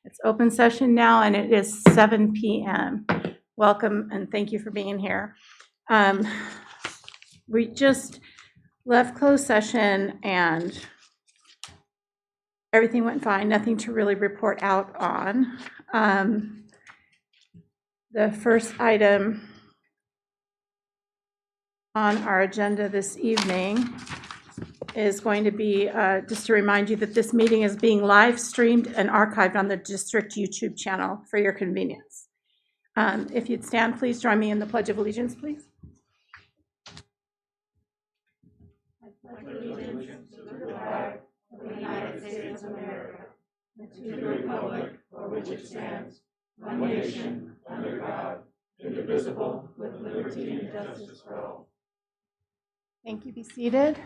It's open session now, and it is 7 p.m. Welcome, and thank you for being here. We just left closed session, and everything went fine. Nothing to really report out on. The first item on our agenda this evening is going to be just to remind you that this meeting is being live streamed and archived on the district YouTube channel for your convenience. If you'd stand, please join me in the Pledge of Allegiance, please. I pledge allegiance to the flag of the United States of America and to the republic for which it stands, one nation, under God, indivisible, with liberty and justice for all. Thank you. Be seated.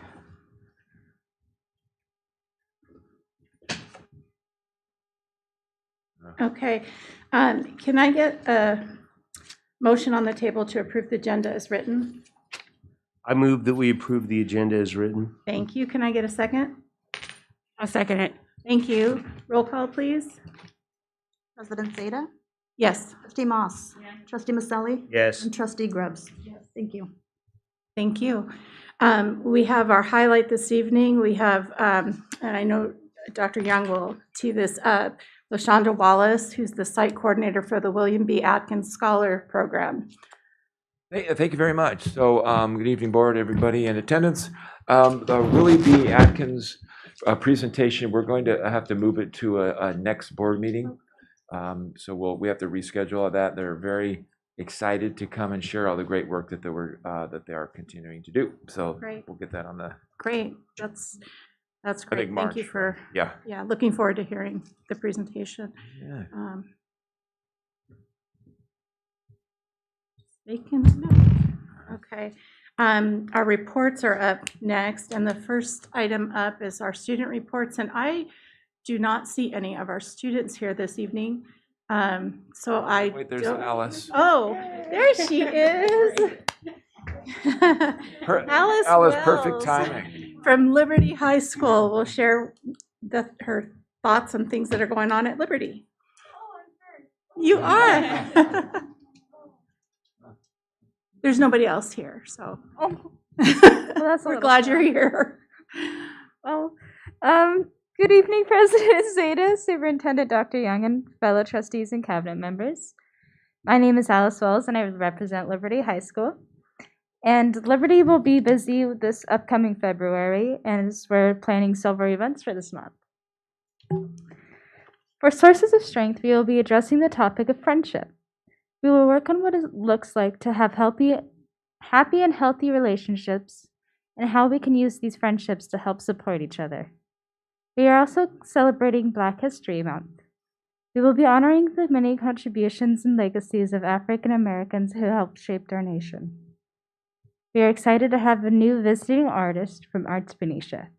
Okay. Can I get a motion on the table to approve the agenda as written? I move that we approve the agenda as written. Thank you. Can I get a second? I'll second it. Thank you. Roll call, please. President Zeta? Yes. Trustee Moss? Yes. Trustee Maselli? Yes. And Trustee Grubbs? Yes. Thank you. Thank you. We have our highlight this evening. We have, and I know Dr. Young will tee this up, LaShonda Wallace, who's the site coordinator for the William B. Atkins Scholar Program. Hey, thank you very much. So good evening, board, everybody in attendance. The Willie B. Atkins presentation, we're going to have to move it to a next board meeting. So we have to reschedule all that. They're very excited to come and share all the great work that they are continuing to do. So Great. We'll get that on the. Great. That's great. think March. Thank you for, Yeah. looking forward to hearing the presentation. Yeah. Okay. Our reports are up next, and the first item up is our student reports, and I do not see any of our students here this evening. So I Wait, there's don't- Alice. Oh, there she is. Alice Alice, perfect Wells timing. from Liberty High School will share her thoughts on things that are going on at Liberty. You are. There's nobody else here, so we're glad you're here. Well, good evening, President Zeta, Superintendent Dr. Young, and fellow trustees and cabinet members. My name is Alice Wells, and I represent Liberty High School. And Liberty will be busy this upcoming February, as we're planning several events for this month. For Sources of Strength, we will be addressing the topic of friendship. We will work on what it looks like to have happy and healthy relationships, and how we can use these friendships to help support each other. We are also celebrating Black History Month. We will be honoring the many contributions and legacies of African Americans who helped shape our nation. We are excited to have a new visiting artist from Arts Benicia,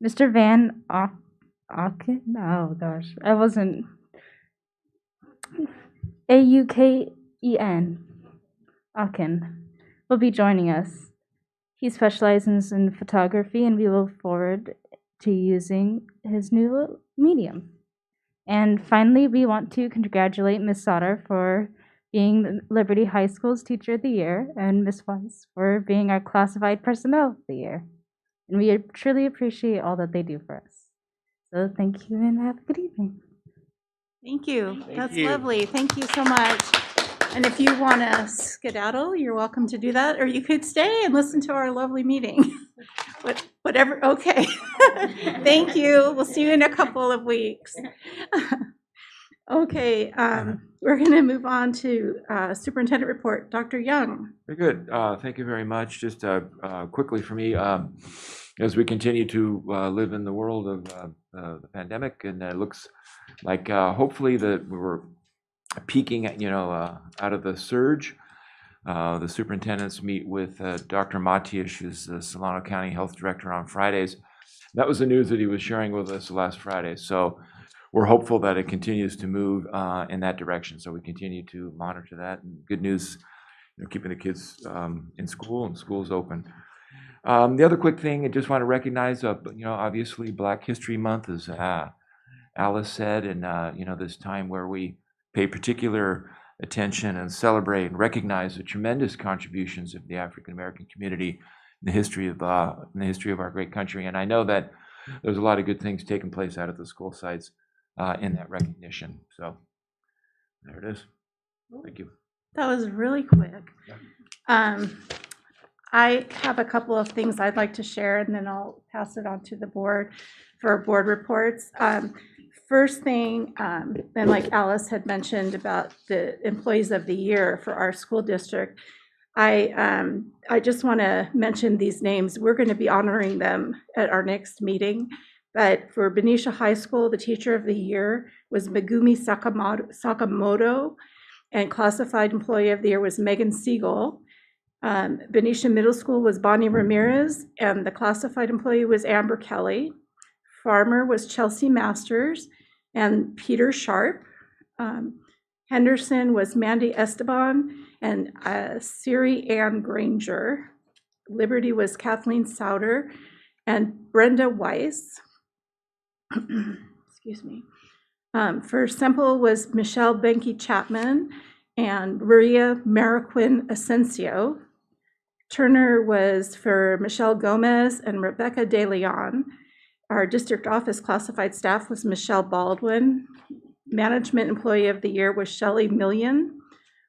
Mr. Van Auken. Oh gosh, I wasn't. Auken Auken will be joining us. He specializes in photography, and we look forward to using his new medium. And finally, we want to congratulate Ms. Sauter for being Liberty High School's Teacher of the Year, and Ms. Weiss for being our Classified Personnel of the Year. And we truly appreciate all that they do for us. So thank you, and have a good evening. Thank you. That's you. lovely. Thank you so much. And if you want to skedaddle, you're welcome to do that, or you could stay and listen to our lovely meeting. Whatever. Okay. Thank you. We'll see you in a couple of weeks. Okay. We're going to move on to Superintendent Report. Dr. Young. Very good. Thank you very much. Just quickly for me, as we continue to live in the world of the pandemic, and it looks like hopefully that we're peaking, out of the surge. The superintendents meet with Dr. Matiash, who's the Solano County Health Director, on Fridays. That was the news that he was sharing with us last Friday. So we're hopeful that it continues to move in that direction. So we continue to monitor that. And good news, keeping the kids in school, and school's open. The other quick thing, I just want to recognize, obviously Black History Month is Alice said, and this time where we pay particular attention and celebrate and recognize the tremendous contributions of the African American community in the history of our great country. And I know that there's a lot of good things taking place out at the school sites in that recognition. So there it is. Thank you. That was really quick. I have a couple of things I'd like to share, and then I'll pass it on to the board for board reports. First thing, and like Alice had mentioned about the employees of the year for our school district, I just want to mention these names. We're going to be honoring them at our next meeting. But for Benicia High School, the teacher of the year was Megumi Sakamoto, and classified employee of the year was Megan Siegel. Benicia Middle School was Bonnie Ramirez, and the classified employee was Amber Kelly. Farmer was Chelsea Masters and Peter Sharp. Henderson was Mandy Esteban and Siri Ann Granger. Liberty was Kathleen Souter and Brenda Weiss. Excuse me. For Semple was Michelle Benke Chapman and Maria Mariquin Asensio. Turner was for Michelle Gomez and Rebecca De Leon. Our district office classified staff was Michelle Baldwin. Management employee of the year was Shelley Million,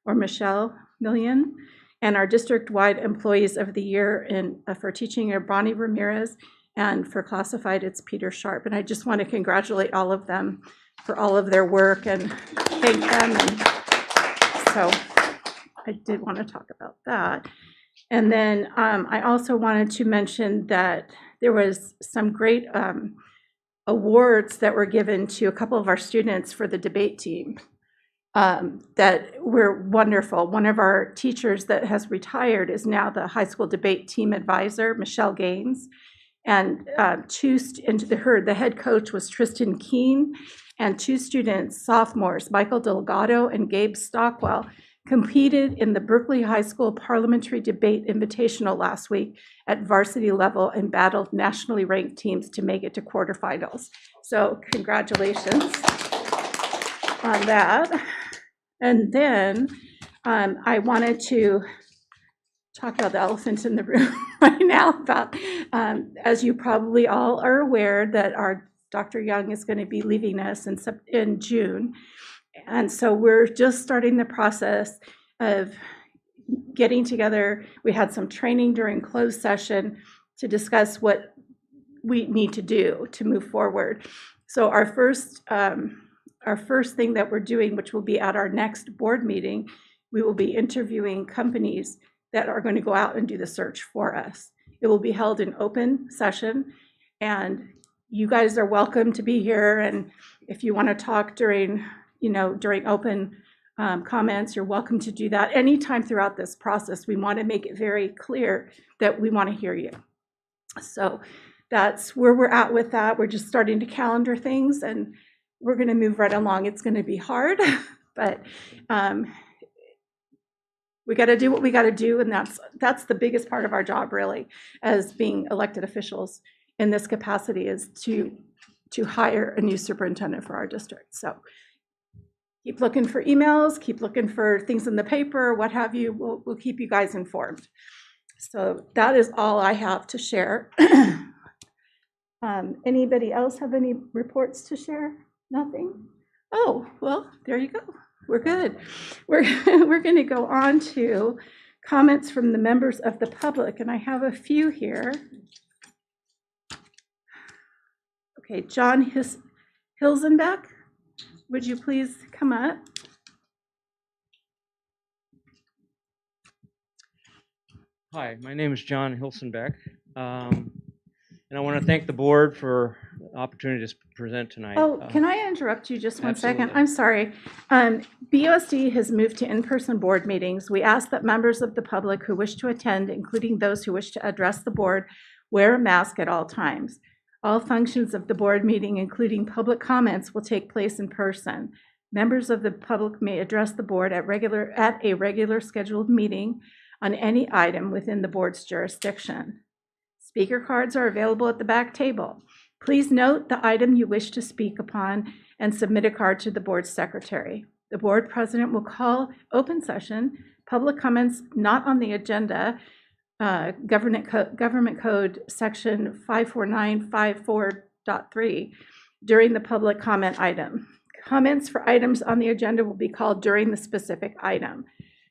or Michelle Million. And our district-wide employees of the year for teaching are Bonnie Ramirez, and for classified it's Peter Sharp. And I just want to congratulate all of them for all of their work and thank them. And so I did want to talk about that. And then I also wanted to mention that there was some great awards that were given to a couple of our students for the debate team that were wonderful. One of our teachers that has retired is now the high school debate team advisor, Michelle Gaines. And the head coach was Tristan Keene, and two students, sophomores, Michael Delgado and Gabe Stockwell, competed in the Berkeley High School Parliamentary Debate Invitational last week at varsity level and battled nationally ranked teams to make it to quarterfinals. So congratulations on that. And then I wanted to talk about the elephant in the room right now about, as you probably all are aware, that our Dr. Young is going to be leaving us in June. And so we're just starting the process of getting together. We had some training during closed session to discuss what we need to do to move forward. So our first thing that we're doing, which will be at our next board meeting, we will be interviewing companies that are going to go out and do the search for us. It will be held in open session, and you guys are welcome to be here. And if you want to talk during open comments, you're welcome to do that anytime throughout this process. We want to make it very clear that we want to hear you. So that's where we're at with that. We're just starting to calendar things, and we're going to move right along. It's going to be hard, but we got to do what we got to do, and that's the biggest part of our job, really, as being elected officials in this capacity, is to hire a new superintendent for our district. So keep looking for emails, keep looking for things in the paper, what have you. We'll keep you guys informed. So that is all I have to share. Anybody else have any reports to share? Nothing? Oh, well, there you go. We're good. We're going to go on to comments from the members of the public, and I have a few here. Okay, John Hilsenbeck, would you please come up? Hi, my name is John Hilsenbeck, and I want to thank the board for the opportunity to present tonight. Oh, can I interrupt you just one second? Absolutely. I'm sorry. BUSD has moved to in-person board meetings. We ask that members of the public who wish to attend, including those who wish to address the board, wear a mask at all times. All functions of the board meeting, including public comments, will take place in person. Members of the public may address the board at a regular scheduled meeting on any item within the board's jurisdiction. Speaker cards are available at the back table. Please note the item you wish to speak upon and submit a card to the board secretary. The board president will call open session, public comments not on the agenda, Government Code Section 54954.3, during the public comment item. Comments for items on the agenda will be called during the specific item.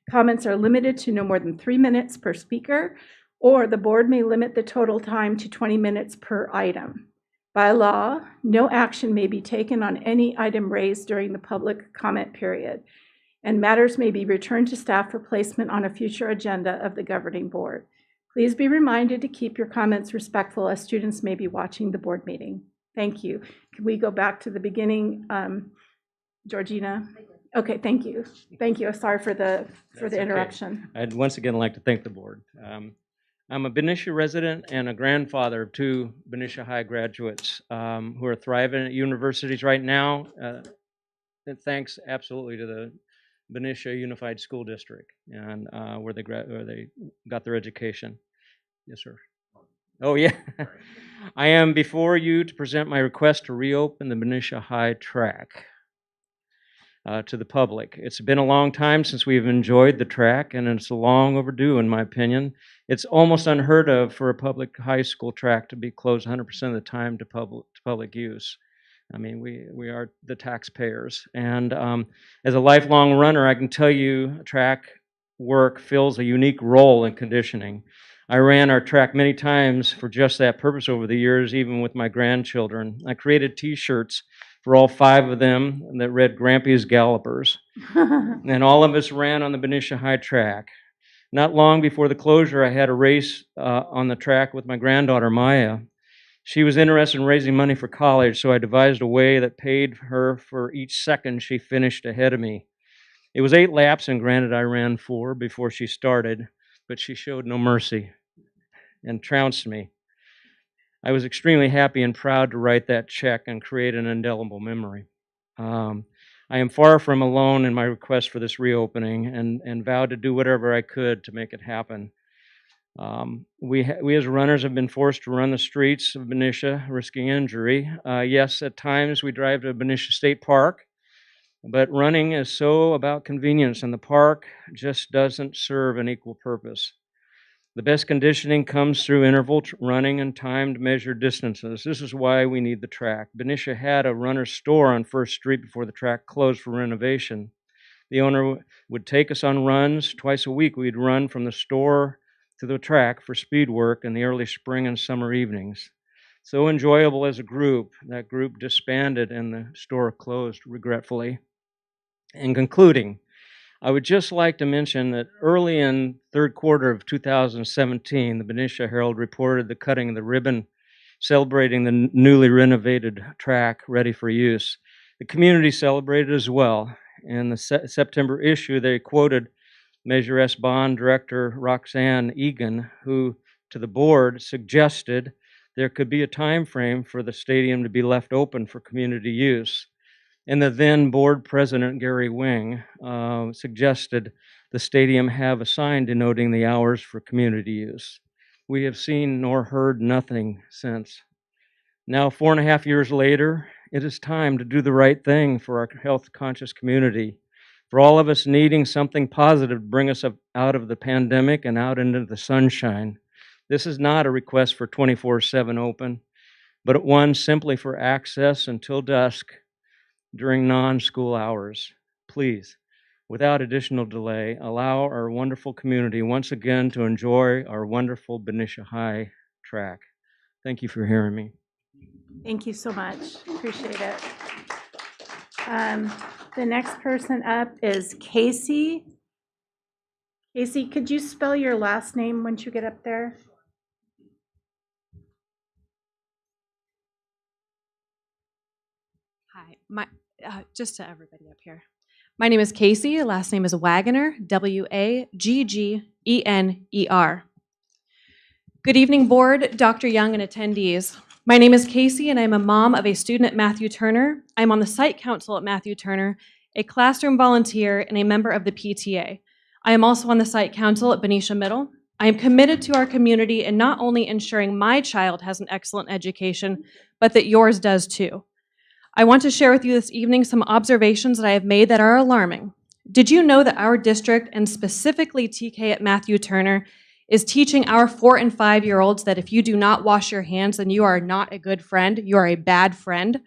Comments are limited to no more than 3 minutes per speaker, or the board may limit the total time to 20 minutes per item. By law, no action may be taken on any item raised during the public comment period, and matters may be returned to staff for placement on a future agenda of the governing board. Please be reminded to keep your comments respectful, as students may be watching the board meeting. Thank you. Can we go back to the beginning, Georgina? Okay, thank you. Thank you. Sorry for the interruption. Okay. I'd once again like to thank the board. I'm a Benicia resident and a grandfather of 2 Benicia High graduates who are thriving at universities right now. And thanks absolutely to the Benicia Unified School District and where they got their education. Yes, sir. Oh, yeah. I am before you to present my request to reopen the Benicia High track to the public. It's been a long time since we've enjoyed the track, and it's long overdue, in my opinion. It's almost unheard of for a public high school track to be closed 100% of the time to public use. I mean, we are the taxpayers. And as a lifelong runner, I can tell you track work fills a unique role in conditioning. I ran our track many times for just that purpose over the years, even with my grandchildren. I created T-shirts for all 5 of them that read Grampy's Gallopers. And all of us ran on the Benicia High track. Not long before the closure, I had a race on the track with my granddaughter, Maya. She was interested in raising money for college, so I devised a way that paid her for each second she finished ahead of me. It was 8 laps, and granted I ran 4 before she started, but she showed no mercy and trounced me. I was extremely happy and proud to write that check and create an indelible memory. I am far from alone in my request for this reopening and vowed to do whatever I could to make it happen. We as runners have been forced to run the streets of Benicia, risking injury. Yes, at times we drive to Benicia State Park, but running is so about convenience, and the park just doesn't serve an equal purpose. The best conditioning comes through interval running and timed measured distances. This is why we need the track. Benicia had a runner's store on First Street before the track closed for renovation. The owner would take us on runs. Twice a week we'd run from the store to the track for speed work in the early spring and summer evenings. So enjoyable as a group. That group disbanded and the store closed regretfully. In concluding, I would just like to mention that early in third quarter of 2017, the Benicia Herald reported the cutting of the ribbon celebrating the newly renovated track ready for use. The community celebrated as well. In the September issue, they quoted Measure S Bond Director Roxanne Egan, who to the board suggested there could be a time frame for the stadium to be left open for community use. And the then board president, Gary Wing, suggested the stadium have a sign denoting the hours for community use. We have seen nor heard nothing since. Now, 4.5 years later, it is time to do the right thing for our health-conscious community, for all of us needing something positive to bring us out of the pandemic and out into the sunshine. This is not a request for 24/7 open, but one simply for access until dusk during non-school hours. Please, without additional delay, allow our wonderful community once again to enjoy our wonderful Benicia High track. Thank you for hearing me. Thank you so much. Appreciate it. The next person up is Casey. Casey, could you spell your last name once you get up there? Hi, just to everybody up here. My name is Casey. Last name is Wagner, Waggener. Good evening, board, Dr. Young, and attendees. My name is Casey, and I'm a mom of a student at Matthew Turner. I'm on the site council at Matthew Turner, a classroom volunteer, and a member of the PTA. I am also on the site council at Benicia Middle. I am committed to our community and not only ensuring my child has an excellent education, but that yours does too. I want to share with you this evening some observations that I have made that are alarming. Did you know that our district, and specifically TK at Matthew Turner, is teaching our 4- and 5-year-olds that if you do not wash your hands, then you are not a good friend, you are a bad friend?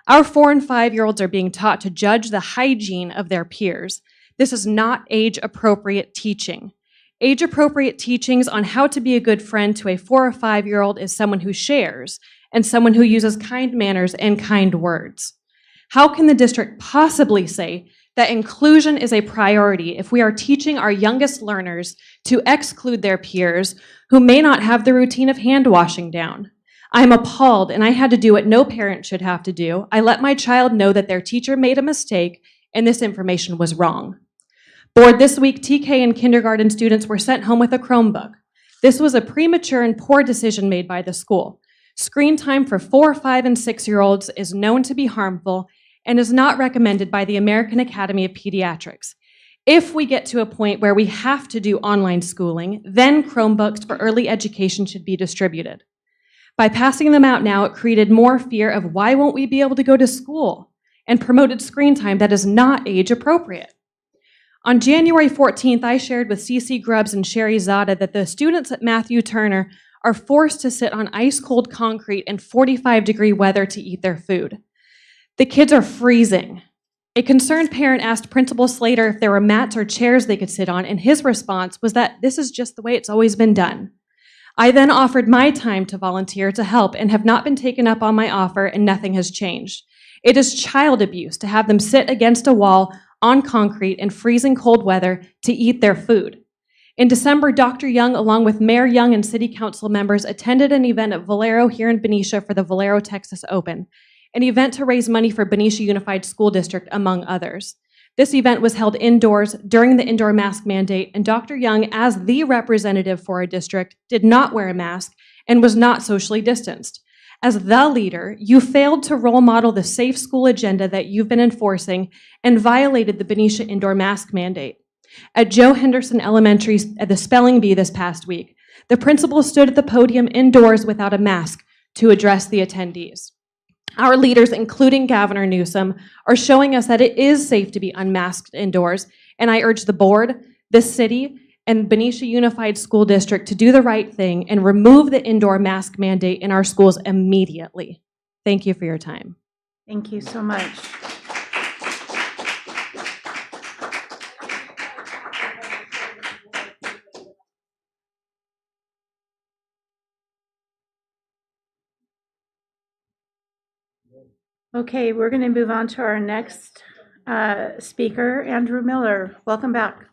Our 4- and 5-year-olds are being taught to judge the hygiene of their peers. This is not age-appropriate teaching. Age-appropriate teachings on how to be a good friend to a 4 or 5-year-old is someone who shares and someone who uses kind manners and kind words. How can the district possibly say that inclusion is a priority if we are teaching our youngest learners to exclude their peers who may not have the routine of hand washing down? I am appalled, and I had to do what no parent should have to do. I let my child know that their teacher made a mistake and this information was wrong. Board, this week, TK and kindergarten students were sent home with a Chromebook. This was a premature and poor decision made by the school. Screen time for 4-, 5-, and 6-year-olds is known to be harmful and is not recommended by the American Academy of Pediatrics. If we get to a point where we have to do online schooling, then Chromebooks for early education should be distributed. By passing them out now, it created more fear of why won't we be able to go to school, and promoted screen time that is not age appropriate. On January 14th, I shared with CC Grubbs and Sherry Zada that the students at Matthew Turner are forced to sit on ice-cold concrete in 45-degree weather to eat their food. The kids are freezing. A concerned parent asked Principal Slater if there were mats or chairs they could sit on, and his response was that this is just the way it's always been done. I then offered my time to volunteer to help and have not been taken up on my offer, and nothing has changed. It is child abuse to have them sit against a wall on concrete in freezing cold weather to eat their food. In December, Dr. Young, along with Mayor Young and City Council members, attended an event at Valero here in Benicia for the Valero Texas Open, an event to raise money for Benicia Unified School District, among others. This event was held indoors during the indoor mask mandate, and Dr. Young, as the representative for our district, did not wear a mask and was not socially distanced. As the leader, you failed to role model the safe school agenda that you've been enforcing and violated the Benicia indoor mask mandate. At Joe Henderson Elementary at the spelling bee this past week, the principal stood at the podium indoors without a mask to address the attendees. Our leaders, including Governor Newsom, are showing us that it is safe to be unmasked indoors, and I urge the board, the city, and Benicia Unified School District to do the right thing and remove the indoor mask mandate in our schools immediately. Thank you for your time. Thank you so much. Okay, we're going to move on to our next speaker, Andrew Miller. Welcome back.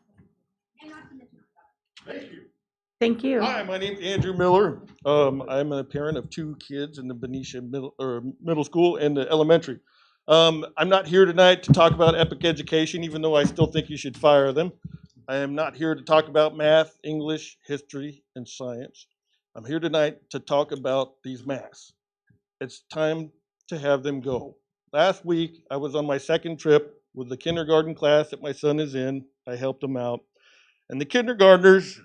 Thank you. Hi, my name's Andrew Miller. I'm a parent of 2 kids in the Benicia middle school and the elementary. I'm not here tonight to talk about EPIC education, even though I still think you should fire them. I am not here to talk about math, English, history, and science. I'm here tonight to talk about these masks. It's time to have them go. Last week, I was on my 2nd trip with the kindergarten class that my son is in. I helped them out. And the kindergartners,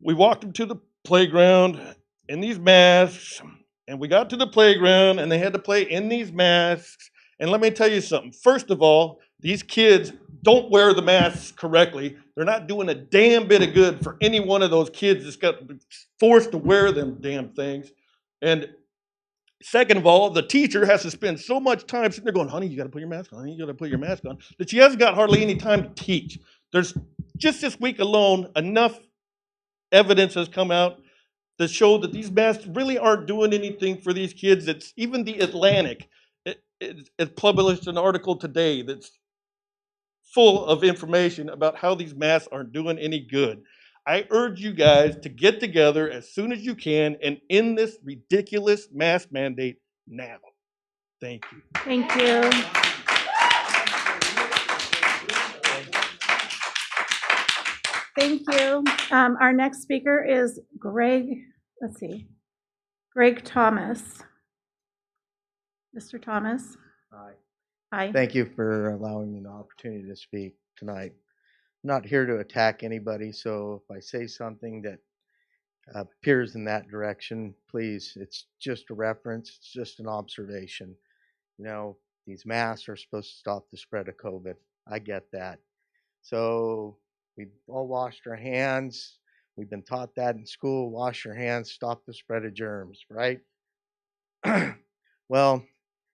we walked them to the playground in these masks, and we got to the playground, and they had to play in these masks. And let me tell you something. First of all, these kids don't wear the masks correctly. They're not doing a damn bit of good for any one of those kids that's got forced to wear them damn things. And second of all, the teacher has to spend so much time sitting there going, honey, you got to put your mask on, honey, you got to put your mask on, that she hasn't got hardly any time to teach. There's just this week alone, enough evidence has come out to show that these masks really aren't doing anything for these kids. It's even the Atlantic. It published an article today that's full of information about how these masks aren't doing any good. I urge you guys to get together as soon as you can and end this ridiculous mask mandate now. Thank you. Thank you. Thank you. Our next speaker is Greg Thomas. Mr. Thomas. Hi. Hi. Thank you for allowing me the opportunity to speak tonight. not here to attack anybody, so if I say something that appears in that direction, please, it's just a reference, it's just an observation. You know, these masks are supposed to stop the spread of COVID. I get that. So we've all washed our hands. We've been taught that in school, wash your hands, stop the spread of germs, right? Well,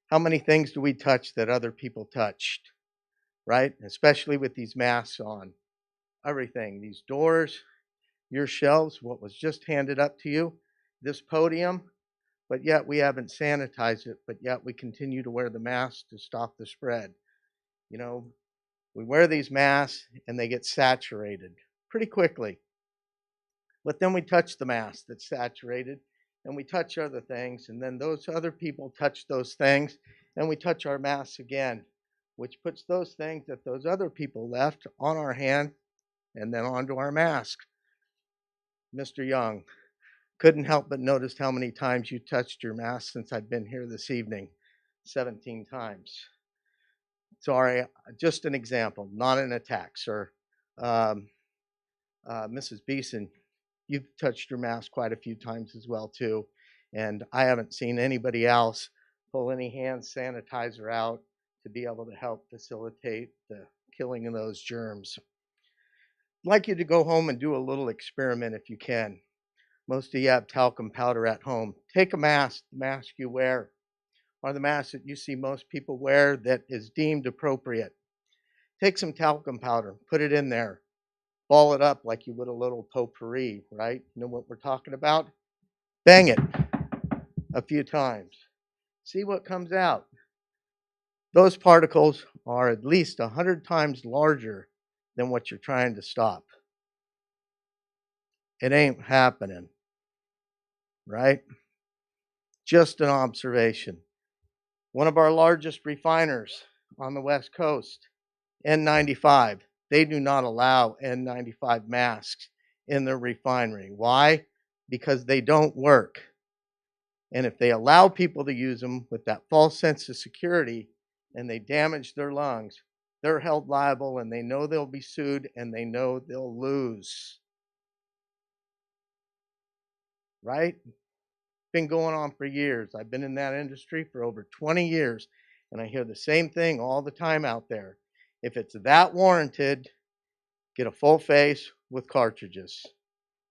how many things do we touch that other people touched, right? Especially with these masks on. Everything, these doors, your shelves, what was just handed up to you, this podium, but yet we haven't sanitized it, but yet we continue to wear the mask to stop the spread. You know, we wear these masks and they get saturated pretty quickly. But then we touch the mask that's saturated and we touch other things, and then those other people touch those things and we touch our masks again, which puts those things that those other people left on our hand and then onto our mask. Mr. Young, couldn't help but notice how many times you touched your mask since I've been here this evening. 17 times. Sorry, just an example, not an attack, sir. Mrs. Beeson, you've touched your mask quite a few times as well too, and I haven't seen anybody else pull any hand sanitizer out to be able to help facilitate the killing of those germs. I'd like you to go home and do a little experiment if you can. Most of you have talcum powder at home. Take a mask, the mask you wear, or the mask that you see most people wear that is deemed appropriate. Take some talcum powder, put it in there, ball it up like you would a little potpourri, right? You know what we're talking about? Bang it a few times. See what comes out. Those particles are at least 100 times larger than what you're trying to stop. It ain't happening, right? Just an observation. One of our largest refiners on the West Coast, N95, they do not allow N95 masks in their refinery. Why? Because they don't work. And if they allow people to use them with that false sense of security and they damage their lungs, they're held liable and they know they'll be sued and they know they'll lose. Right? Been going on for years. I've been in that industry for over 20 years, and I hear the same thing all the time out there. If it's that warranted, get a full face with cartridges,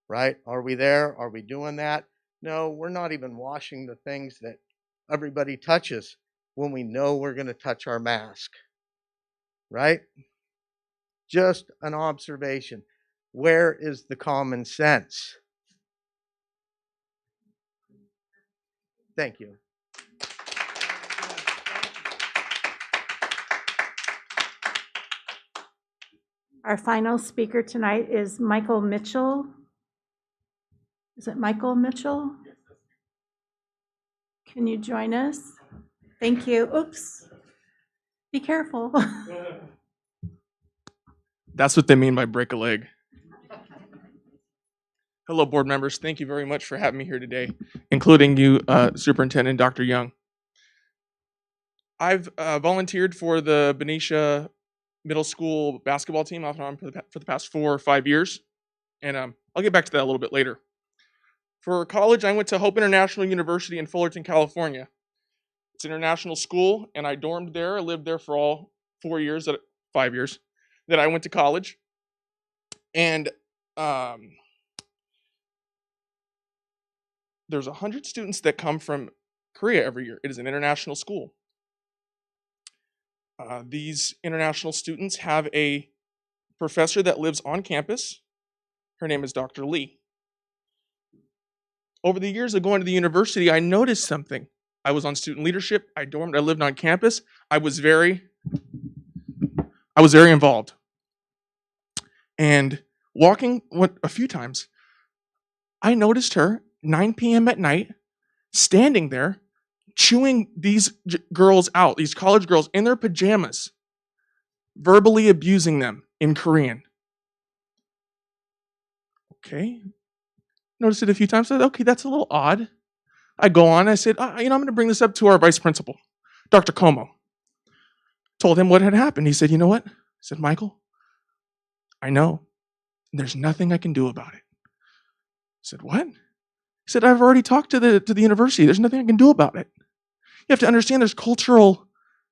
right? Are we there? Are we doing that? No, we're not even washing the things that everybody touches when we know we're going to touch our mask, right? Just an observation. Where is the common sense? Thank you. Our final speaker tonight is Michael Mitchell. Is it Michael Mitchell? Can you join us? Thank you. Oops. Be careful. That's what they mean by break a leg. Hello, board members. Thank you very much for having me here today, including you, Superintendent Dr. Young. I've volunteered for the Benicia middle school basketball team off and on for the past 4 or 5 years, and I'll get back to that a little bit later. For college, I went to Hope International University in Fullerton, California. It's an international school, and I dormed there. I lived there for all 5 years that I went to college. And there's 100 students that come from Korea every year. It is an international school. These international students have a professor that lives on campus. Her name is Dr. Lee. Over the years of going to the university, I noticed something. I was on student leadership. I dormed. I lived on campus. I was very involved. And walking a few times, I noticed her 9 p.m. at night, standing there, chewing these girls out, these college girls in their pajamas, verbally abusing them in Korean. Okay. Noticed it a few times. I said, okay, that's a little odd. I go on. I said, I'm going to bring this up to our vice principal, Dr. Como. Told him what had happened. He said, you know what? I said, Michael, I know. There's nothing I can do about it. I said, what? He said, I've already talked to the university. There's nothing I can do about it. You have to understand there's cultural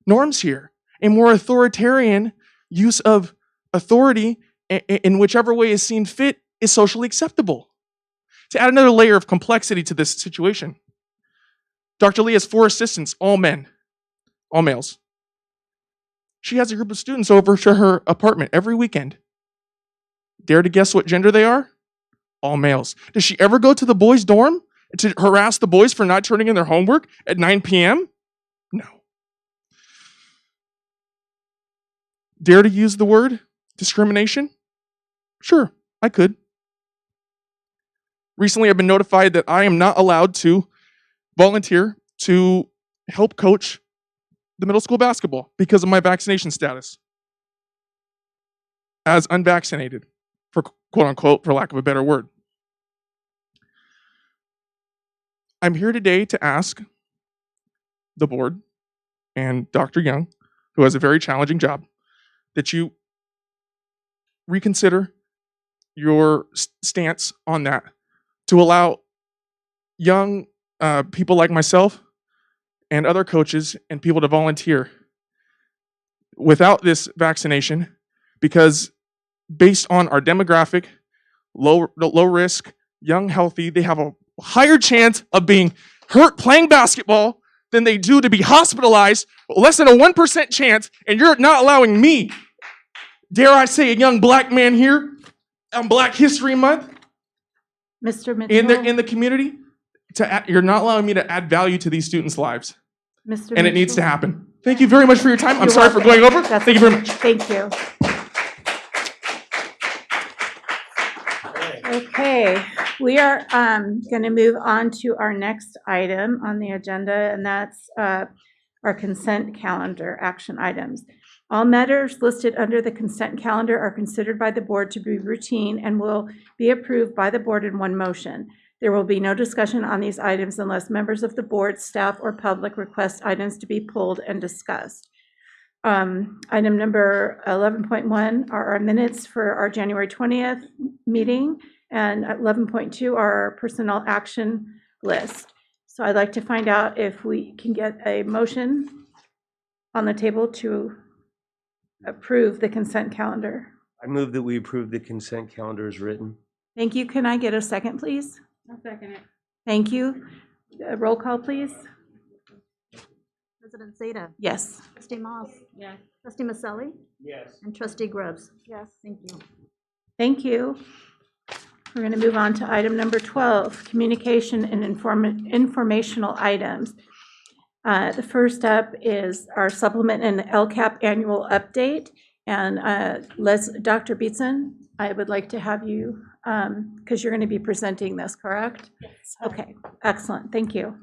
norms here. A more authoritarian use of authority in whichever way is seen fit is socially acceptable. To add another layer of complexity to this situation, Dr. Lee has 4 assistants, all men, all males. She has a group of students over to her apartment every weekend. Dare to guess what gender they are? All males. Does she ever go to the boys' dorm to harass the boys for not turning in their homework at 9 p.m.? No. Dare to use the word discrimination? Sure, I could. Recently, I've been notified that I am not allowed to volunteer to help coach the middle school basketball because of my vaccination status as unvaccinated, for quote unquote, for lack of a better word. I'm here today to ask the board and Dr. Young, who has a very challenging job, that you reconsider your stance on that to allow young people like myself and other coaches and people to volunteer without this vaccination, because based on our demographic, low risk, young, healthy, they have a higher chance of being hurt playing basketball than they do to be hospitalized, less than a 1% chance, and you're not allowing me, dare I say, a young black man here on Black History Month, Mr. Mitchell. in the community, you're not allowing me to add value to these students' lives. Mr. And it needs to Mitchell. happen. Thank you very much for your time. I'm You're sorry for welcome. going over. That's- Thank you very much. Thank you. Okay, we are going to move on to our next item on the agenda, and that's our consent calendar action items. All matters listed under the consent calendar are considered by the board to be routine and will be approved by the board in one motion. There will be no discussion on these items unless members of the board, staff, or public request items to be pulled and discussed. Item number 11.1 are our minutes for our January 20th meeting, and 11.2 are our personnel action list. So I'd like to find out if we can get a motion on the table to approve the consent calendar. I move that we approve the consent calendar as written. Thank you. Can I get a second, please? I'll second it. Thank you. Roll call, please. President Zeta. Yes. Trustee Moss. Yes. Trustee Maselli. Yes. And Trustee Grubbs. Yes. Thank you. Thank you. We're going to move on to item number 12, communication and informational items. The first up is our supplement and Lcap annual update. And Dr. Beatson, I would like to have you, because you're going to be presenting this, correct? Yes. Okay, excellent. Thank you.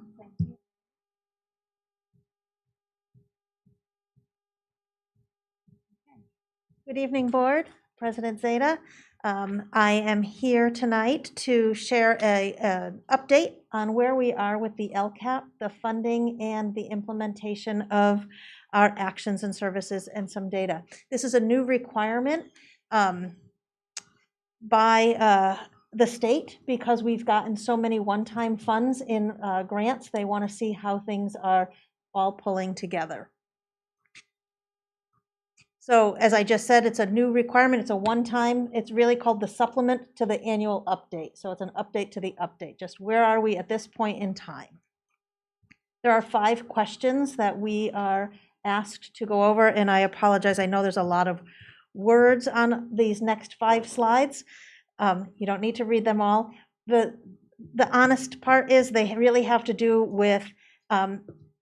Good evening, Board. President Zeta. I am here tonight to share an update on where we are with the Lcap, the funding, and the implementation of our actions and services and some data. This is a new requirement by the state because we've gotten so many one-time funds in grants. They want to see how things are all pulling together. So as I just said, it's a new requirement. It's a one-time, it's really called the supplement to the annual update. So it's an update to the update. Just where are we at this point in time? There are 5 questions that we are asked to go over, and I apologize. I know there's a lot of words on these next 5 slides. You don't need to read them all. The honest part is they really have to do with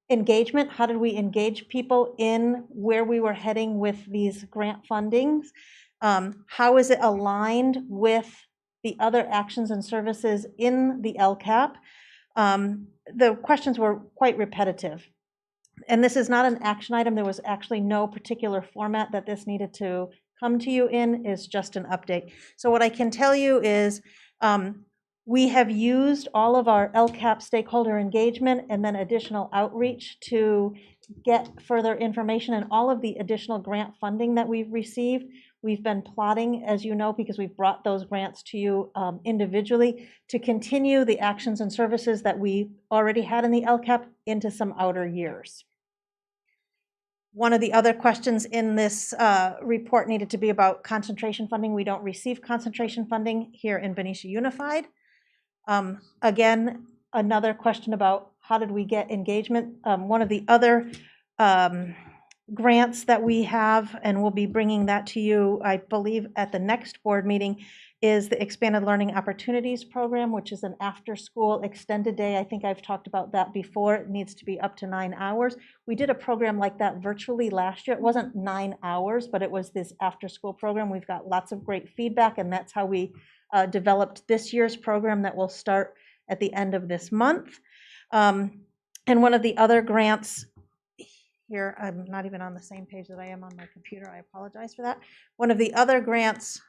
engagement. How did we engage people in where we were heading with these grant fundings? How is it aligned with the other actions and services in the Lcap? The questions were quite repetitive. And this is not an action item. There was actually no particular format that this needed to come to you in. It's just an update. So what I can tell you is we have used all of our Lcap stakeholder engagement and then additional outreach to get further information and all of the additional grant funding that we've received. We've been plotting, as you know, because we've brought those grants to you individually, to continue the actions and services that we already had in the Lcap into some outer years. One of the other questions in this report needed to be about concentration funding. We don't receive concentration funding here in Benicia Unified. Again, another question about how did we get engagement? One of the other grants that we have, and we'll be bringing that to you, I believe, at the next board meeting, is the Expanded Learning Opportunities Program, which is an after-school extended day. I think I've talked about that before. It needs to be up to 9 hours. We did a program like that virtually last year. It wasn't 9 hours, but it was this after-school program. We've got lots of great feedback, and that's how we developed this year's program that will start at the end of this month. And one of the other grants here, I'm not even on the same page that I am on my computer. I apologize for that. One of the other grants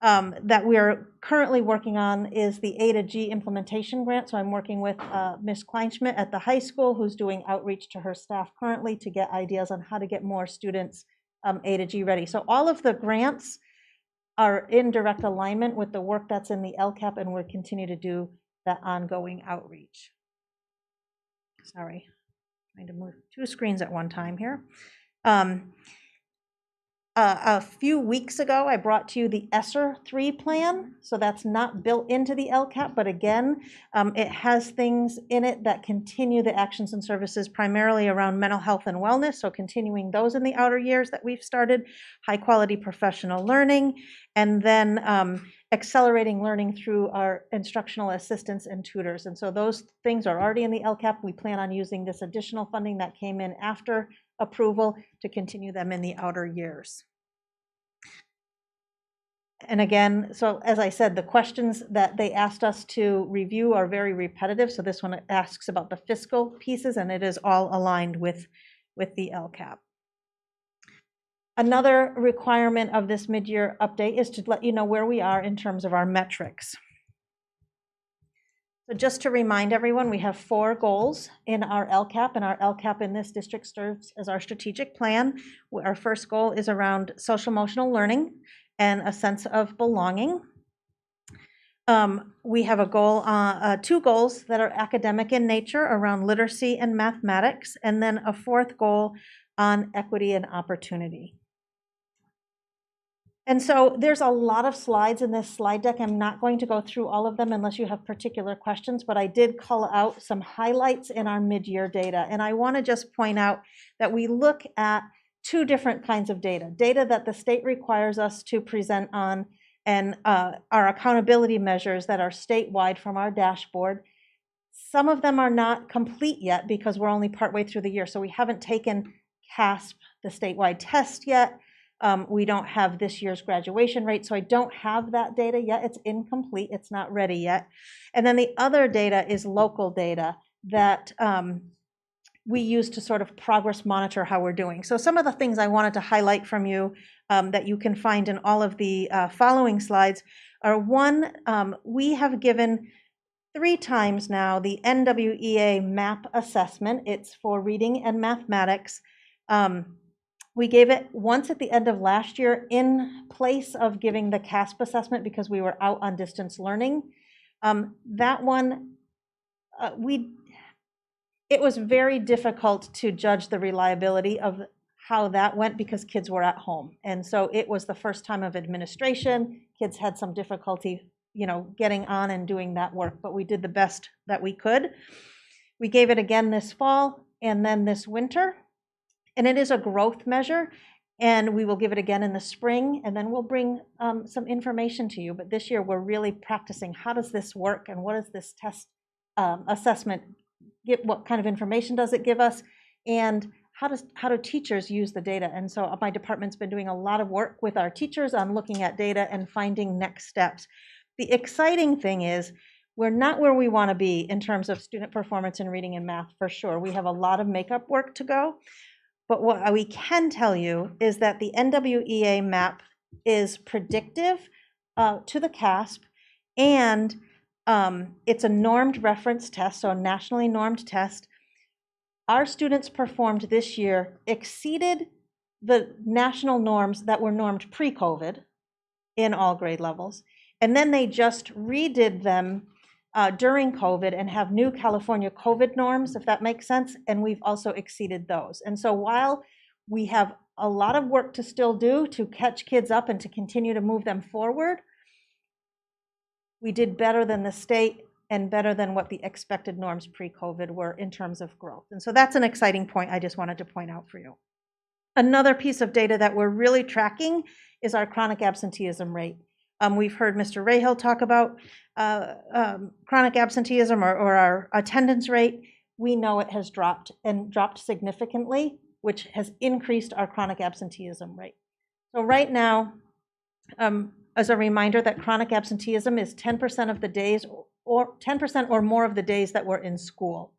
that we're currently working on is the A to G implementation grant. So I'm working with Ms. Kleinschmidt at the high school, who's doing outreach to her staff currently to get ideas on how to get more students A to G ready. So all of the grants are in direct alignment with the work that's in the Lcap, and we'll continue to do that ongoing outreach. Sorry, trying to move 2 screens at one time here. A few weeks ago, I brought to you the Esser 3 plan. So that's not built into the Lcap, but again, it has things in it that continue the actions and services primarily around mental health and wellness. So continuing those in the outer years that we've started, high quality professional learning, and then accelerating learning through our instructional assistants and tutors. And so those things are already in the Lcap. We plan on using this additional funding that came in after approval to continue them in the outer years. And again, so as I said, the questions that they asked us to review are very repetitive. So this one asks about the fiscal pieces, and it is all aligned with the Lcap. Another requirement of this mid-year update is to let you know where we are in terms of our metrics. So just to remind everyone, we have 4 goals in our Lcap, and our Lcap in this district serves as our strategic plan. Our first goal is around social emotional learning and a sense of belonging. We have a goal, 2 goals that are academic in nature around literacy and mathematics, and then a 4th goal on equity and opportunity. And so there's a lot of slides in this slide deck. I'm not going to go through all of them unless you have particular questions, but I did call out some highlights in our mid-year data. And I want to just point out that we look at 2 different kinds of data. Data that the state requires us to present on, and our accountability measures that are statewide from our dashboard. Some of them are not complete yet because we're only partway through the year. So we haven't taken CASP, the statewide test yet. We don't have this year's graduation rate, so I don't have that data yet. It's incomplete, it's not ready yet. And then the other data is local data that we use to sort of progress monitor how we're doing. So some of the things I wanted to highlight from you that you can find in all of the following slides are: 1, we have given 3 times now the NWEA MAP assessment. It's for reading and mathematics. We gave it once at the end of last year in place of giving the CASP assessment because we were out on distance learning. That one, it was very difficult to judge the reliability of how that went because kids were at home. And so it was the first time of administration. Kids had some difficulty, getting on and doing that work, but we did the best that we could. We gave it again this fall and then this winter. And it is a growth measure, and we will give it again in the spring, and then we'll bring some information to you. But this year, we're really practicing how does this work, and what does this test assessment get? What kind of information does it give us, and how do teachers use the data? And so my department's been doing a lot of work with our teachers on looking at data and finding next steps. The exciting thing is we're not where we want to be in terms of student performance in reading and math, for sure. We have a lot of makeup work to go. But what we can tell you is that the NWEA MAP is predictive to the CASP, and it's a normed reference test, so a nationally normed test. our students performed this year exceeded the national norms that were normed pre-COVID in all grade levels. And then they just redid them during COVID and have new California COVID norms, if that makes sense. And we've also exceeded those. And so while we have a lot of work to still do to catch kids up and to continue to move them forward, we did better than the state and better than what the expected norms pre-COVID were in terms of growth. And so that's an exciting point I just wanted to point out for you. Another piece of data that we're really tracking is our chronic absenteeism rate. We've heard Mr. Rahill talk about chronic absenteeism or our attendance rate. We know it has dropped and dropped significantly, which has increased our chronic absenteeism rate. So right now, as a reminder that chronic absenteeism is 10% of the days or 10% or more of the days that we're in school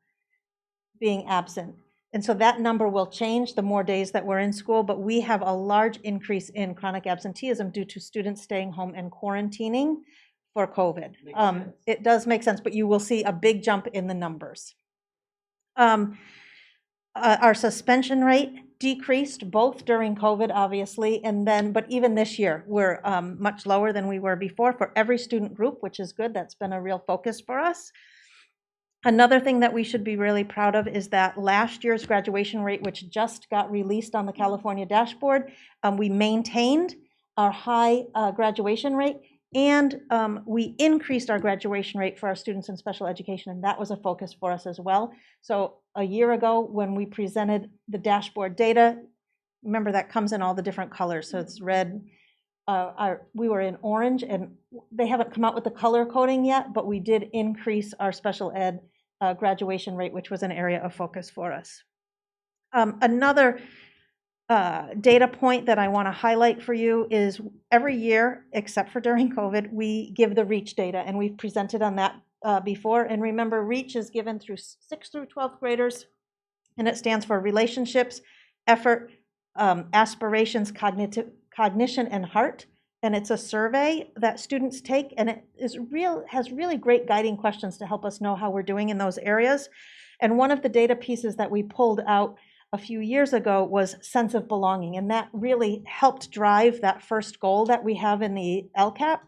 being absent. And so that number will change the more days that we're in school, but we have a large increase in chronic absenteeism due to students staying home and quarantining for COVID. It does make sense, but you will see a big jump in the numbers. Our suspension rate decreased both during COVID, obviously, and then, but even this year, we're much lower than we were before for every student group, which is good. That's been a real focus for us. Another thing that we should be really proud of is that last year's graduation rate, which just got released on the California dashboard, we maintained our high graduation rate, and we increased our graduation rate for our students in special education, and that was a focus for us as well. So a year ago, when we presented the dashboard data, remember that comes in all the different colors. So it's red, we were in orange, and they haven't come out with the color coding yet, but we did increase our special ed graduation rate, which was an area of focus for us. Another data point that I want to highlight for you is every year, except for during COVID, we give the REACH data, and we've presented on that before. And remember, REACH is given through 6th through 12th graders, and it stands for relationships, effort, aspirations, cognition, and heart. And it's a survey that students take, and it has really great guiding questions to help us know how we're doing in those areas. And one of the data pieces that we pulled out a few years ago was sense of belonging, and that really helped drive that first goal that we have in the Lcap,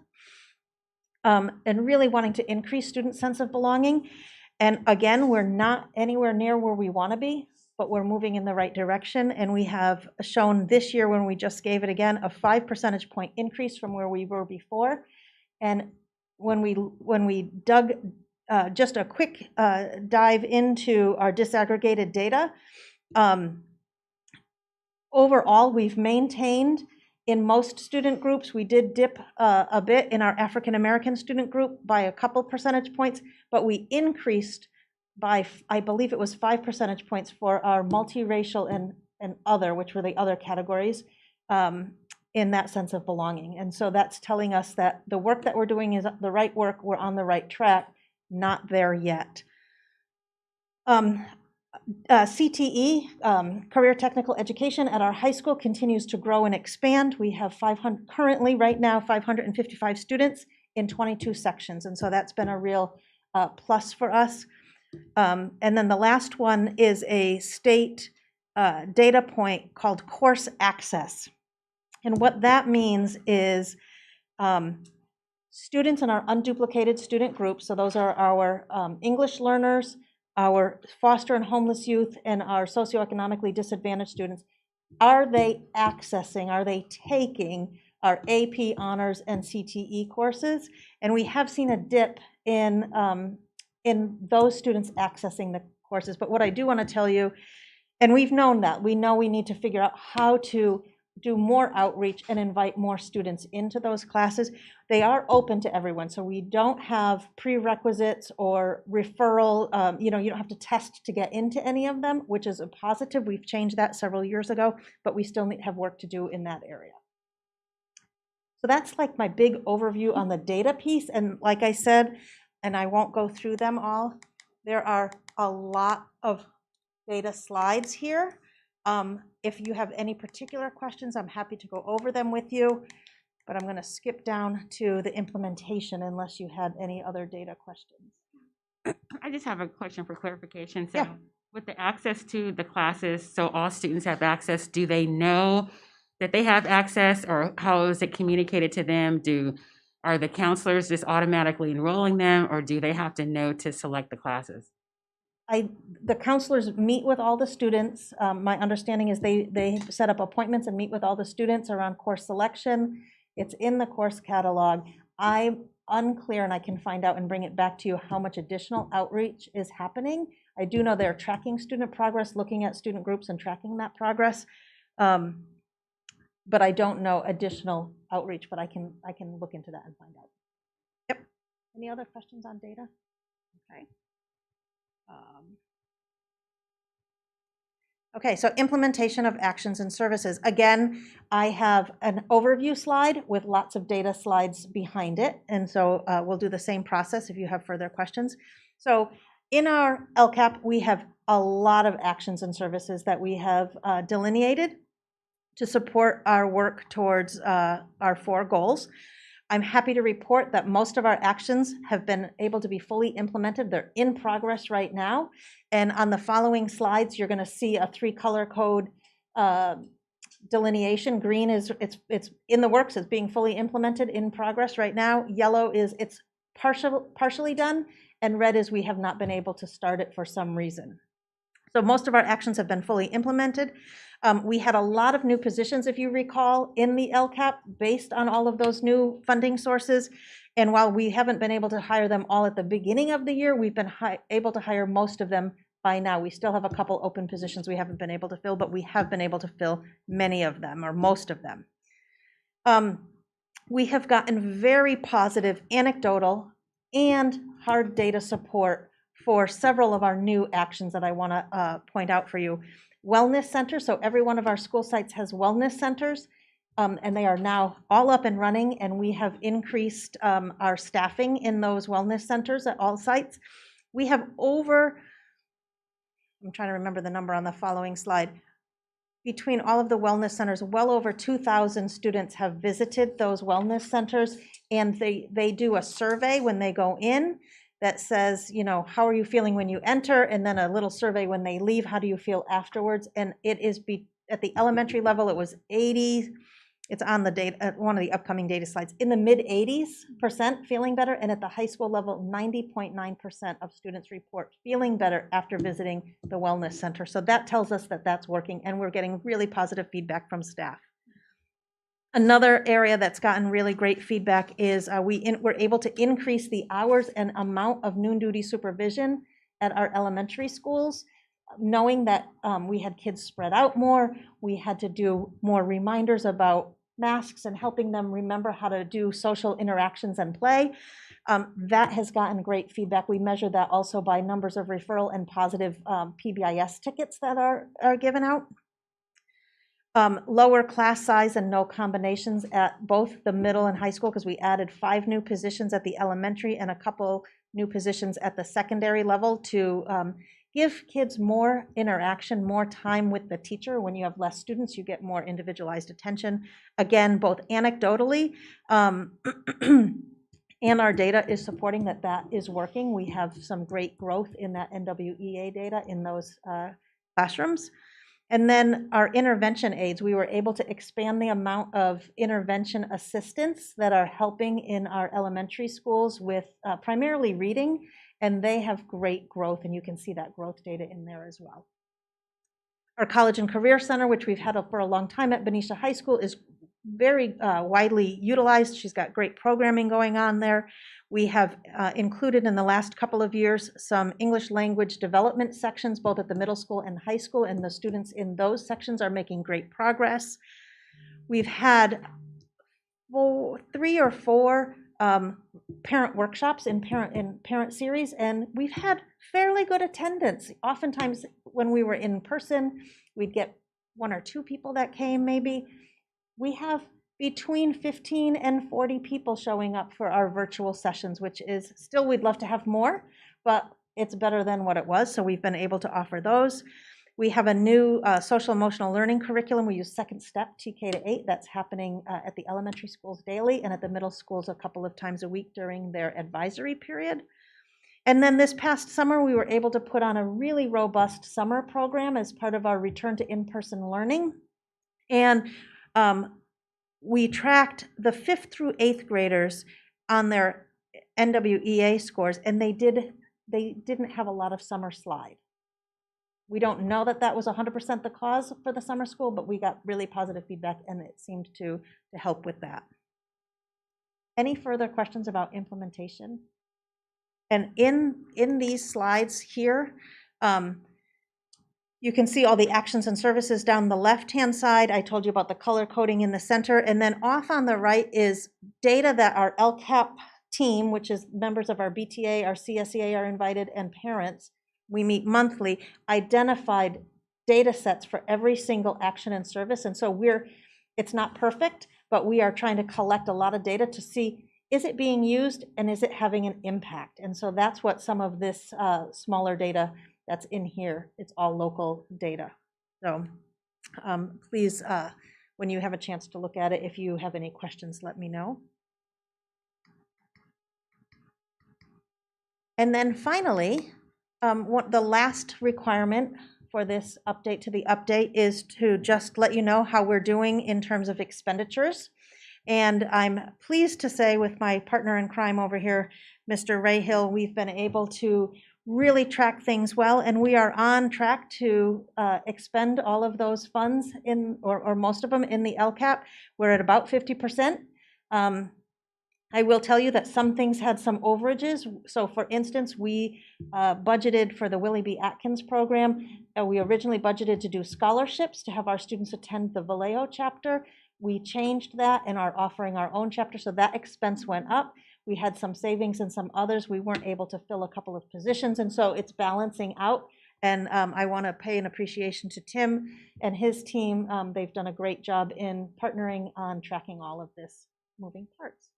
and really wanting to increase student sense of belonging. And again, we're not anywhere near where we want to be, but we're moving in the right direction. And we have shown this year, when we just gave it again, a 5 percentage point increase from where we were before. And when we dug just a quick dive into our disaggregated data, overall, we've maintained in most student groups. We did dip a bit in our African American student group by a couple percentage points, but we increased by, I believe it was 5 percentage points for our multiracial and other, which were the other categories, in that sense of belonging. And so that's telling us that the work that we're doing is the right work, we're on the right track, not there yet. CTE, Career Technical Education at our high school, continues to grow and expand. We have currently, right now, 555 students in 22 sections. And so that's been a real plus for us. And then the last one is a state data point called course access. And what that means is students in our unduplicated student groups, so those are our English learners, our foster and homeless youth, and our socioeconomically disadvantaged students, are they accessing, are they taking our AP, honors, and CTE courses? And we have seen a dip in those students accessing the courses. But what I do want to tell you, and we've known that, we know we need to figure out how to do more outreach and invite more students into those classes. They are open to everyone, so we don't have prerequisites or referral, you don't have to test to get into any of them, which is a positive. We've changed that several years ago, but we still have work to do in that area. So that's like my big overview on the data piece. And like I said, and I won't go through them all, there are a lot of data slides here. If you have any particular questions, I'm happy to go over them with you, but I'm going to skip down to the implementation unless you had any other data questions. I just have a question for clarification. So Yeah. With the access to the classes, so all students have access, do they know that they have access, or how is it communicated to them? Are the counselors just automatically enrolling them, or do they have to know to select the classes? The counselors meet with all the students. My understanding is they set up appointments and meet with all the students around course selection. It's in the course catalog. I'm unclear, and I can find out and bring it back to you, how much additional outreach is happening. I do know they're tracking student progress, looking at student groups and tracking that progress. But I don't know additional outreach, but I can look into that and find out. Yep. Any other questions on data? Okay. Okay, so implementation of actions and services. Again, I have an overview slide with lots of data slides behind it, and so we'll do the same process if you have further questions. So in our Lcap, we have a lot of actions and services that we have delineated to support our work towards our 4 goals. I'm happy to report that most of our actions have been able to be fully implemented. They're in progress right now. And on the following slides, you're going to see a 3-color code delineation. Green is it's in the works, it's being fully implemented, in progress right now. Yellow is it's partially done, and red is we have not been able to start it for some reason. So most of our actions have been fully implemented. We had a lot of new positions, if you recall, in the Lcap based on all of those new funding sources. And while we haven't been able to hire them all at the beginning of the year, we've been able to hire most of them by now. We still have a couple open positions we haven't been able to fill, but we have been able to fill many of them, or most of them. We have gotten very positive anecdotal and hard data support for several of our new actions that I want to point out for you. Wellness centers, so every one of our school sites has wellness centers, and they are now all up and running, and we have increased our staffing in those wellness centers at all sites. We have over, I'm trying to remember the number on the following slide, between all of the wellness centers, well over 2,000 students have visited those wellness centers, and they do a survey when they go in that says, you know, how are you feeling when you enter, and then a little survey when they leave, how do you feel afterwards? And it is at the elementary level, it was 80, it's on the data, one of the upcoming data slides, in the mid-80s% feeling better, and at the high school level, 90.9% of students report feeling better after visiting the wellness center. So that tells us that that's working, and we're getting really positive feedback from staff. Another area that's gotten really great feedback is we're able to increase the hours and amount of noon duty supervision at our elementary schools, knowing that we had kids spread out more. We had to do more reminders about masks and helping them remember how to do social interactions and play. That has gotten great feedback. We measure that also by numbers of referral and positive PBIS tickets that are given out. Lower class size and no combinations at both the middle and high school, because we added 5 new positions at the elementary and a couple new positions at the secondary level to give kids more interaction, more time with the teacher. When you have less students, you get more individualized attention. Again, both anecdotally and our data is supporting that that is working. We have some great growth in that NWEA data in those classrooms. And then our intervention aides, we were able to expand the amount of intervention assistants that are helping in our elementary schools with primarily reading, and they have great growth, and you can see that growth data in there as well. Our College and Career Center, which we've had for a long time at Benicia High School, is very widely utilized. She's got great programming going on there. We have included in the last couple of years some English language development sections, both at the middle school and high school, and the students in those sections are making great progress. We've had 3 or 4 parent workshops in parent series, and we've had fairly good attendance. Oftentimes when we were in person, we'd get 1 or 2 people that came maybe. We have between 15 and 40 people showing up for our virtual sessions, which is still, we'd love to have more, but it's better than what it was, so we've been able to offer those. We have a new social emotional learning curriculum. We use Second Step TK to 8. That's happening at the elementary schools daily and at the middle schools a couple of times a week during their advisory period. And then this past summer, we were able to put on a really robust summer program as part of our return to in-person learning. And we tracked the 5th through 8th graders on their NWEA scores, and they didn't have a lot of summer slide. We don't know that that was 100% the cause for the summer school, but we got really positive feedback, and it seemed to help with that. Any further questions about implementation? And in these slides here, you can see all the actions and services down the left-hand side. I told you about the color coding in the center. And then off on the right is data that our Lcap team, which is members of our BTA, our CSEA are invited, and parents, we meet monthly, identified data sets for every single action and service. And so it's not perfect, but we are trying to collect a lot of data to see, is it being used and is it having an impact? And so that's what some of this smaller data that's in here, it's all local data. So please, when you have a chance to look at it, if you have any questions, let me know. And then finally, the last requirement for this update to the update is to just let you know how we're doing in terms of expenditures. And I'm pleased to say, with my partner in crime over here, Mr. Ray Hill, we've been able to really track things well, and we are on track to expend all of those funds or most of them in the Lcap. We're at about 50%. I will tell you that some things had some overages. So for instance, we budgeted for the Willie B. Atkins program. We originally budgeted to do scholarships to have our students attend the Vallejo chapter. We changed that and are offering our own chapter, so that expense went up. We had some savings in some others. We weren't able to fill a couple of positions, and so it's balancing out. And I want to pay an appreciation to Tim and his team. They've done a great job in partnering on tracking all of this moving parts.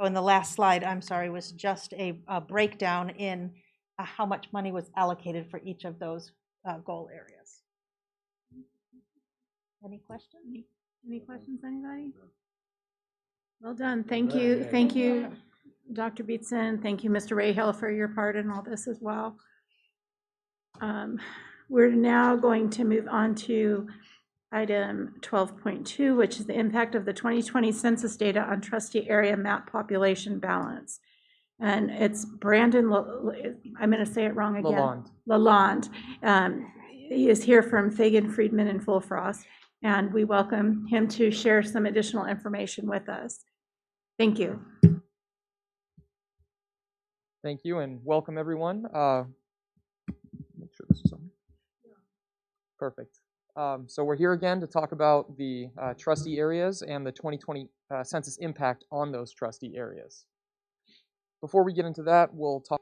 Oh, and the last slide, I'm sorry, was just a breakdown in how much money was allocated for each of those goal areas. Any questions? Any questions, anybody? Well done. Thank you. Thank you, Dr. Beatson. Thank you, Mr. Rayhill, for your part in all this as well. We're now going to move on to item 12.2, which is the impact of the 2020 census data on trustee area map population balance. And it's Brandon, I'm going to say it wrong again. Lalonde. He is here from Fagan, Friedman, and Fullfrost, and we welcome him to share some additional information with us. Thank you. Thank you, and welcome everyone. Make sure this is on. Perfect. So we're here again to talk about the trustee areas and the 2020 census impact on those trustee areas. Before we get into that, we'll talk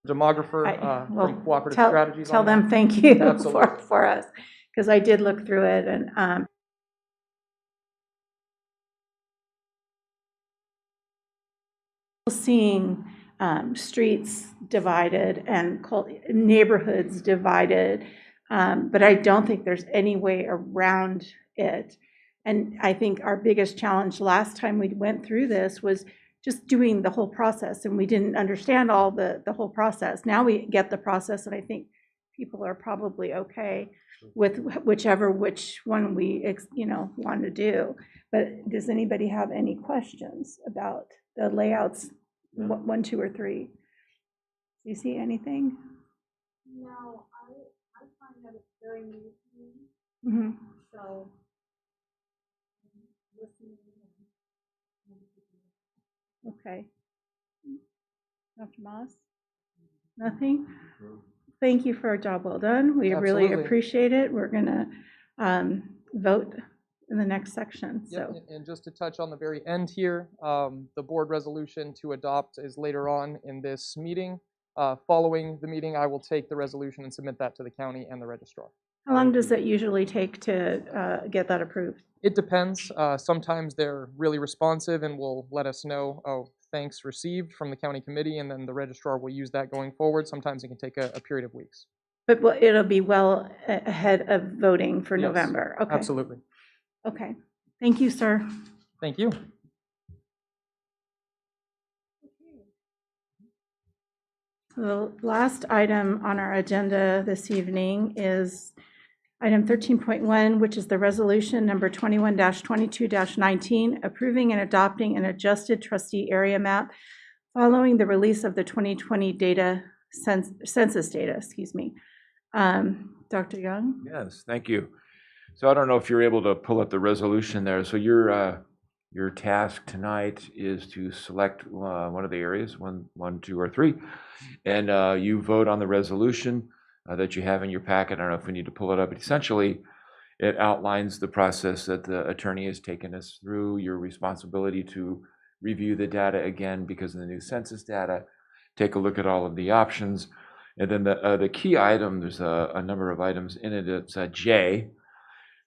demographer well, from Cooperative tell, Strategies. tell on them that. thank you Absolutely. for us, because I did look through it, and seeing streets divided and neighborhoods divided, but I don't think there's any way around it. And I think our biggest challenge last time we went through this was just doing the whole process, and we didn't understand all the whole process. Now we get the process, and I think people are probably okay with which one we want to do. But does anybody have any questions about the layouts, 1, 2, or 3? Do you see anything? No, I find that it's very new to me, Mm-hmm. so listening. Okay. Dr. Moss? Nothing? Thank you for a job well done. We really Absolutely. appreciate it. We're going to vote in the next section. Yep, So, and just to touch on the very end here, the board resolution to adopt is later on in this meeting. Following the meeting, I will take the resolution and submit that to the county and the registrar. how long does it usually take to get that approved? It depends. Sometimes they're really responsive and will let us know, oh, thanks received from the county committee, and then the registrar will use that going forward. Sometimes it can take a period of weeks. But it'll be well ahead of voting for Yes, November. Okay. absolutely. Okay. Thank you, sir. Thank you. The last item on our agenda this evening is item 13.1, which is the resolution number 21-22-19, approving and adopting an adjusted trustee area map following the release of the 2020 census data, Dr. Young? Yes, thank you. So I don't know if you're able to pull up the resolution there. So your task tonight is to select one of the areas, one, 2, or 3, and you vote on the resolution that you have in your packet. I don't know if we need to pull it up, but essentially it outlines the process that the attorney has taken us through, your responsibility to review the data again because of the new census data, take a look at all of the options, and then the key item, there's a number of items in it. It's J,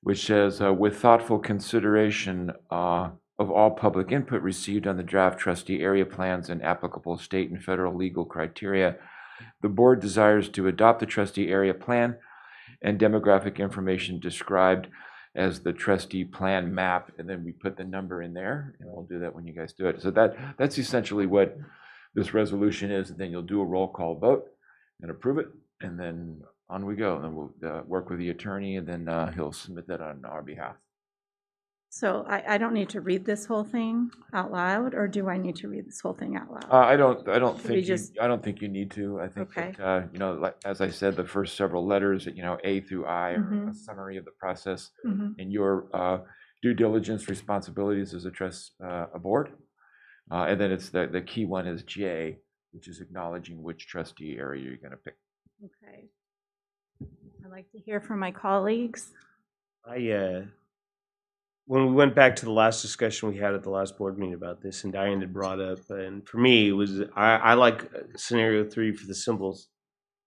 which says, with thoughtful consideration of all public input received on the draft trustee area plans and applicable state and federal legal criteria, the board desires to adopt the trustee area plan and demographic information described as the trustee plan map, and then we put the number in there, and we'll do that when you guys do it. So that's essentially what this resolution is, and then you'll do a roll call vote and approve it, and then on we go. And then we'll work with the attorney, and then he'll submit that on our behalf. So I don't need to read this whole thing out loud, or do I need to read this whole thing out loud? I don't think just- I don't think you need to. I think Okay. that like, as I said, the first several letters, A through I, are a Mhm. summary of the process Mhm. and your due diligence responsibilities as a board. And then it's the key one is J, which is acknowledging which trustee area you're going to pick. Okay. I'd like to hear from my colleagues. When we went back to the last discussion we had at the last board meeting about this, and Diane had brought up, and for me, it was I like scenario 3 for the simple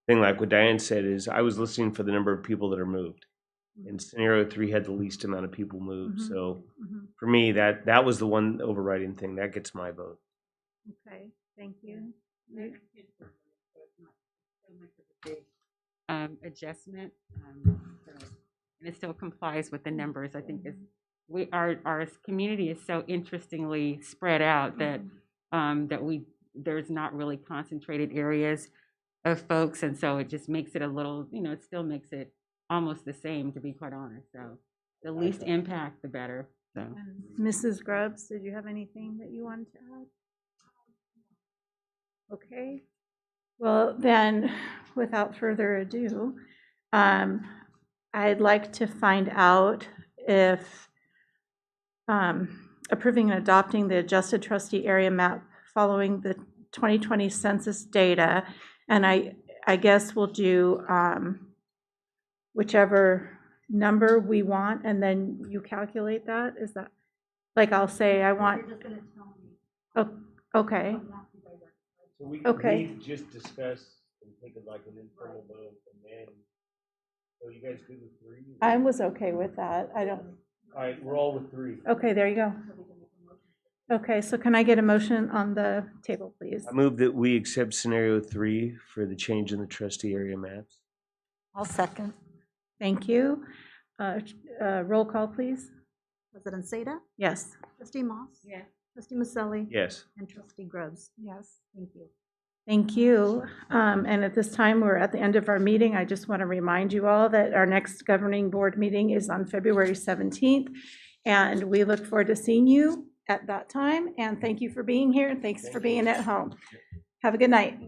thing. Like what Diane said is, I was listening for the number of people that are moved, and scenario 3 had the least amount of people moved. Mhm. So Mhm. for me, that was the one overriding thing that gets my vote. Okay, thank you. Adjustment, and it still complies with the numbers. I think our community is so interestingly spread out that there's not really concentrated areas of folks, and so it just makes it a little, it still makes it almost the same, to be quite honest. So the least impact, the better. So Mrs. Grubbs, did you have anything that you wanted to add? Okay. Well, then, without further ado, I'd like to find out if approving and adopting the adjusted trustee area map following the 2020 census data, and I guess we'll do whichever number we want, and then you calculate that. Is that, like, I'll say I want. You're just gonna tell me. Oh, okay. So we Okay. just discussed and take it like an internal vote, and then, so you guys good with 3? I was okay with that. I don't, All right, we're all with 3. okay, there you go. Okay, so can I get a motion on the table, please? I move that we accept scenario 3 for the change in the trustee area maps. I'll second. Thank you. Roll call, please. President Seda, Yes. Trustee Moss, Yes. Trustee Maselli, Yes. and Trustee Grubbs. Yes, thank you. Thank you. And at this time, we're at the end of our meeting. I just want to remind you all that our next governing board meeting is on February 17th. And we look forward to seeing you at that time. And thank you for being here. And thanks for being at home. Have a good night.